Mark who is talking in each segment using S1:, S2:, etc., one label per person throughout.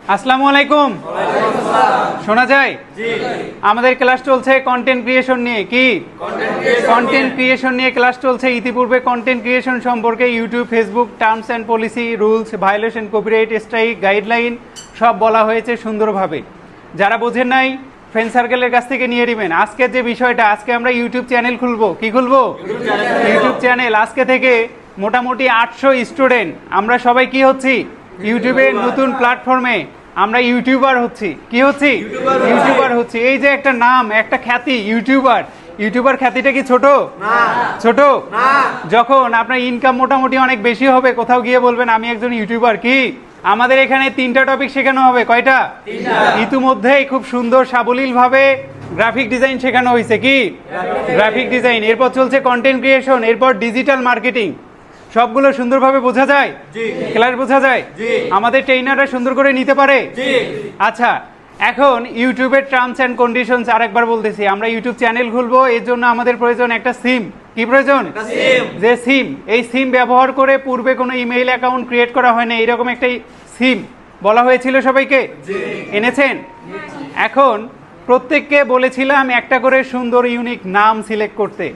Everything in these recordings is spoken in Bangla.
S1: আসসালামু আলাইকুম। শোনা যায়? আমাদের ক্লাস চলছে কন্টেন্ট ক্রিয়েশন নিয়ে। কি কন্টেন্ট ক্রিয়েশন নিয়ে ক্লাস চলছে। ইতিপূর্বে কন্টেন্ট ক্রিয়েশন সম্পর্কে YouTube, Facebook, terms and policy, rules, violation, copyright strike, guideline সব বলা হয়েছে সুন্দরভাবে। যারা বোঝেন নাই ফ্রেন্ড সার্কেলের কাছ থেকে নিয়ে নেবেন। আজকের যে বিষয়টা, আজকে আমরা ইউটিউব চ্যানেল খুলবো। কি খুলবো? YouTube channel. আজকে থেকে মোটামুটি 800 স্টুডেন্ট আমরা সবাই কি হচ্ছি? ইউটিউবের নতুন প্ল্যাটফর্মে আমরা ইউটিউবার হচ্ছি। কি হচ্ছি? ইউটিউবার হচ্ছি। এই যে একটা নাম, একটা খ্যাতি, ইউটিউবার। ইউটিউবার খ্যাতিটা কি ছোট? ছোট? যখন আপনার ইনকাম মোটামুটি অনেক বেশি হবে, কোথাও গিয়ে বলবেন আমি একজন ইউটিউবার। কি আমাদের এখানে 3টা টপিক শেখানো হবে। কয়টা? ইতিমধ্যেই খুব সুন্দর সাবলীল ভাবে গ্রাফিক ডিজাইন শেখানো হয়েছে। কি গ্রাফিক ডিজাইন, এরপর চলছে কন্টেন্ট ক্রিয়েশন, এরপর ডিজিটাল মার্কেটিং। সবগুলো সুন্দরভাবে বোঝা যায়? ক্লাস বোঝা যায়? আমাদের ট্রেইনাররা সুন্দর করে নিতে পারে? আচ্ছা, এখন ইউটিউবের টার্মস অ্যান্ড কন্ডিশনস আরেকবার বলতেছি। আমরা ইউটিউব চ্যানেল খুলবো, এর জন্য আমাদের প্রয়োজন একটা সিম। কি প্রয়োজন? যে সিম, এই সিম ব্যবহার করে পূর্বে কোনো ইমেইল অ্যাকাউন্ট ক্রিয়েট করা হয় না, এরকম একটা সিম বলা হয়েছিল সবাইকে। এনেছেন? এখন প্রত্যেককে বলেছিলাম একটা করে সুন্দর ইউনিক নাম সিলেক্ট করতে,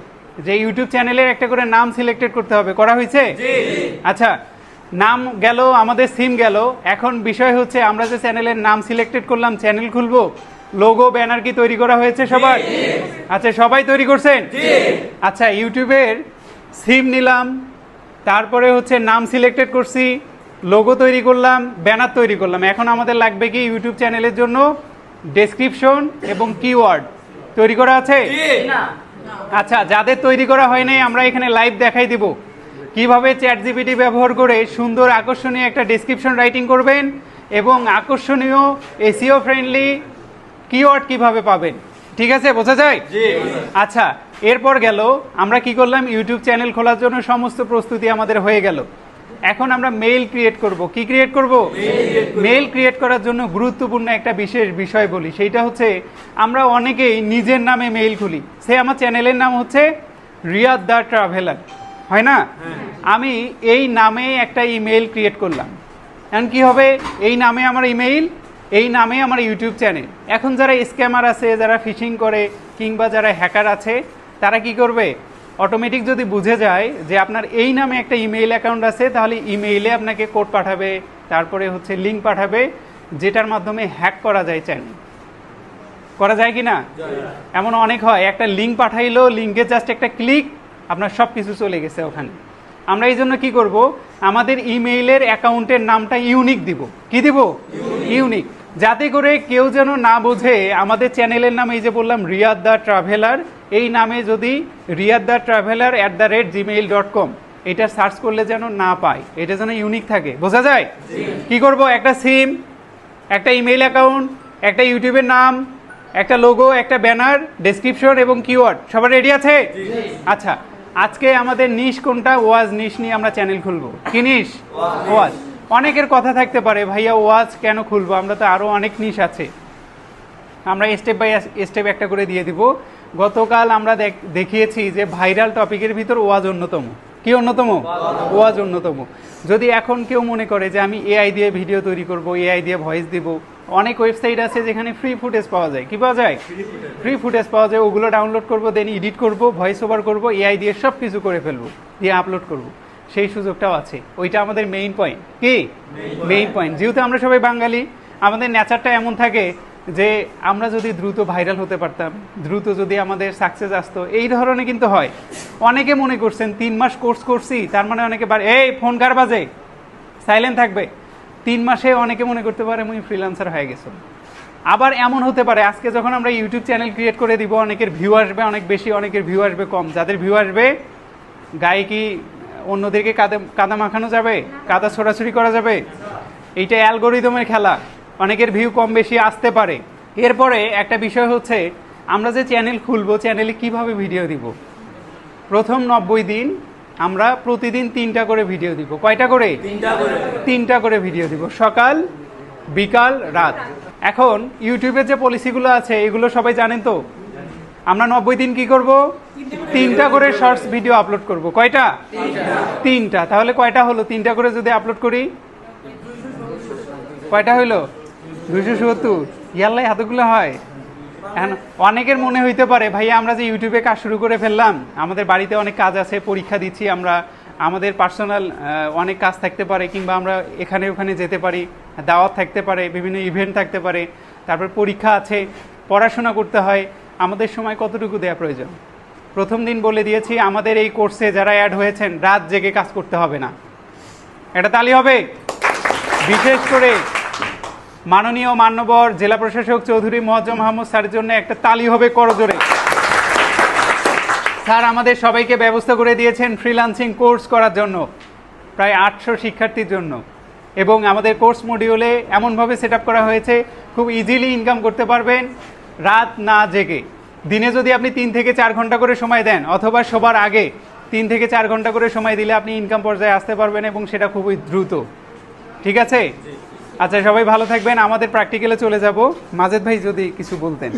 S1: যে ইউটিউব চ্যানেলের একটা করে নাম সিলেক্টেড করতে হবে। করা হয়েছে? আচ্ছা, নাম গেল, আমাদের সিম গেল। এখন বিষয় হচ্ছে আমরা যে চ্যানেলের নাম সিলেক্টেড করলাম, চ্যানেল খুলবো, লোগো, ব্যানার কি তৈরি করা হয়েছে সবার? আচ্ছা, সবাই তৈরি করছেন? আচ্ছা, ইউটিউবের সিম নিলাম, তারপরে হচ্ছে নাম সিলেক্টেড করছি, লোগো তৈরি করলাম, ব্যানার তৈরি করলাম। এখন আমাদের লাগবে কি ইউটিউব চ্যানেলের জন্য ডেসক্রিপশন এবং কিওয়ার্ড তৈরি করা আছে? আচ্ছা, যাদের তৈরি করা হয় নাই আমরা এখানে লাইভ দেখাই দিব কিভাবে চ্যাটজিপিটি ব্যবহার করে সুন্দর আকর্ষণীয় একটা ডেসক্রিপশন রাইটিং করবেন এবং আকর্ষণীয় এসইও ফ্রেন্ডলি কিওয়ার্ড কিভাবে পাবেন। ঠিক আছে, বোঝা যায়? আচ্ছা, এরপর গেল আমরা কি করলাম, ইউটিউব চ্যানেল খোলার জন্য সমস্ত প্রস্তুতি আমাদের হয়ে গেল। এখন আমরা মেইল ক্রিয়েট করব। কি ক্রিয়েট করব? মেইল ক্রিয়েট করার জন্য গুরুত্বপূর্ণ একটা বিশেষ বিষয় বলি, সেইটা হচ্ছে আমরা অনেকেই নিজের নামে মেইল খুলি। সে আমার চ্যানেলের নাম হচ্ছে রিয়াদ দ্য ট্রাভেলার, হয় না? আমি এই নামে একটা ইমেইল ক্রিয়েট করলাম। এখন কি হবে? এই নামে আমার ইমেইল, এই নামে আমার ইউটিউব চ্যানেল। এখন যারা স্ক্যামার আছে, যারা ফিশিং করে, কিংবা যারা হ্যাকার আছে, তারা কি করবে? অটোমেটিক যদি বুঝে যায় যে আপনার এই নামে একটা ইমেইল অ্যাকাউন্ট আছে, তাহলে ইমেইলে আপনাকে কোড পাঠাবে, তারপরে হচ্ছে লিঙ্ক পাঠাবে, যেটার মাধ্যমে হ্যাক করা যায় চ্যানেল। করা যায় কি না? এমন অনেক হয়, একটা লিঙ্ক পাঠাইলো, লিঙ্কে জাস্ট একটা ক্লিক, আপনার সব কিছু চলে গেছে ওখানে। আমরা এই জন্য কি করব, আমাদের ইমেইলের অ্যাকাউন্টের নামটা ইউনিক দিব। কি দিব? ইউনিক, যাতে করে কেউ যেন না বোঝে আমাদের চ্যানেলের নাম। এই যে বললাম রিয়াদ দ্য ট্রাভেলার, এই নামে যদি রিয়াদ দ্য ট্রাভেলার @gmail.com এটা সার্চ করলে যেন না পায়, এটা যেন ইউনিক থাকে। বোঝা যায়? কি করব, একটা সিম, একটা ইমেইল অ্যাকাউন্ট, একটা ইউটিউবের নাম, একটা লোগো, একটা ব্যানার, ডেসক্রিপশন এবং কিওয়ার্ড। সবার রেডি আছে? আচ্ছা, আজকে আমাদের নিশ কোনটা? ওয়াজ নিশ নিয়ে আমরা চ্যানেল খুলবো। কি নিশ? ওয়াজ। অনেকের কথা থাকতে পারে, ভাইয়া ওয়াজ কেন খুলবো, আমরা তো আরও অনেক নিশ আছে। আমরা স্টেপ বাই স্টেপ একটা করে দিয়ে দিব। গতকাল আমরা দেখিয়েছি যে ভাইরাল টপিকের ভিতর ওয়াজ অন্যতম। কি অন্যতম? ওয়াজ অন্যতম। যদি এখন কেউ মনে করে যে আমি এআই দিয়ে ভিডিও তৈরি করব, এআই দিয়ে ভয়েস দিব, অনেক ওয়েবসাইট আছে যেখানে ফ্রি ফুটেজ পাওয়া যায়। কি পাওয়া যায়? ফ্রি ফুটেজ পাওয়া যায়। ওগুলো ডাউনলোড করব, দেন এডিট করব, ভয়েস ওভার করব, এআই দিয়ে সব কিছু করে ফেলবো, দিয়ে আপলোড করব। সেই সুযোগটাও আছে। ওইটা আমাদের মেইন পয়েন্ট। কি মেইন পয়েন্ট? যেহেতু আমরা সবাই বাঙালি, আমাদের নেচারটা এমন থাকে যে আমরা যদি দ্রুত ভাইরাল হতে পারতাম, দ্রুত যদি আমাদের সাকসেস আসতো, এই ধরনের কিন্তু হয়। অনেকে মনে করছেন 3 মাস কোর্স করছি, তার মানে অনেকে এই ফোন কার বাজে, সাইলেন্ট থাকবে। 3 মাসে অনেকে মনে করতে পারে আমি ফ্রিল্যান্সার হয়ে গেছো। আবার এমন হতে পারে আজকে যখন আমরা ইউটিউব চ্যানেল ক্রিয়েট করে দিব, অনেকের ভিউ আসবে অনেক বেশি, অনেকের ভিউ আসবে কম। যাদের ভিউ আসবে, গায়ে কি অন্যদেরকে কাদা মাখানো যাবে? কাদা ছোড়াছুড়ি করা যাবে? এইটা অ্যালগোরিদমের খেলা। অনেকের ভিউ কম বেশি আসতে পারে। এরপরে একটা বিষয় হচ্ছে আমরা যে চ্যানেল খুলবো, চ্যানেলে কিভাবে ভিডিও দিব। প্রথম 90 দিন আমরা প্রতিদিন 3টা করে ভিডিও দিব। কয়টা করে? 3টা করে ভিডিও দিব, সকাল, বিকাল, রাত। এখন ইউটিউবের যে পলিসিগুলো আছে এগুলো সবাই জানেন তো। আমরা 90 দিন কি করব? 3টা করে শর্টস ভিডিও আপলোড করব। কয়টা? 3টা। তাহলে কয়টা হলো? 3টা করে যদি আপলোড করি কয়টা হইলো? 270 ইয়াল্লাই এতগুলো হয়। এখন অনেকের মনে হইতে পারে ভাইয়া আমরা যে ইউটিউবে কাজ শুরু করে ফেললাম, আমাদের বাড়িতে অনেক কাজ আছে, পরীক্ষা দিচ্ছি আমরা, আমাদের পার্সোনাল অনেক কাজ থাকতে পারে, কিংবা আমরা এখানে ওখানে যেতে পারি, দাওয়াত থাকতে পারে, বিভিন্ন ইভেন্ট থাকতে পারে, তারপর পরীক্ষা আছে, পড়াশোনা করতে হয়, আমাদের সময় কতটুকু দেওয়া প্রয়োজন? প্রথম দিন বলে দিয়েছি আমাদের এই কোর্সে যারা অ্যাড হয়েছেন রাত জেগে কাজ করতে হবে না। এটা তালি হবে। বিশেষ করে মাননীয় মান্যবর জেলা প্রশাসক চৌধুরী মোয়াজ্জম মাহমুদ স্যারের জন্য একটা তালি হবে করজোরে। স্যার আমাদের সবাইকে ব্যবস্থা করে দিয়েছেন ফ্রিল্যান্সিং কোর্স করার জন্য, প্রায় 800 শিক্ষার্থীর জন্য, এবং আমাদের কোর্স মডিউলে এমনভাবে সেট করা হয়েছে খুব ইজিলি ইনকাম করতে পারবেন রাত না জেগে। দিনে যদি আপনি 3 থেকে 4 ঘন্টা করে সময় দেন, অথবা সবার আগে 3 থেকে 4 ঘন্টা করে সময় দিলে আপনি ইনকাম পর্যায়ে আসতে পারবেন, এবং সেটা খুবই দ্রুত। ঠিক আছে? আচ্ছা, সবাই ভালো থাকবেন। আমাদের প্র্যাকটিক্যালে চলে যাব। মাজেদ ভাই যদি কিছু বলতেন।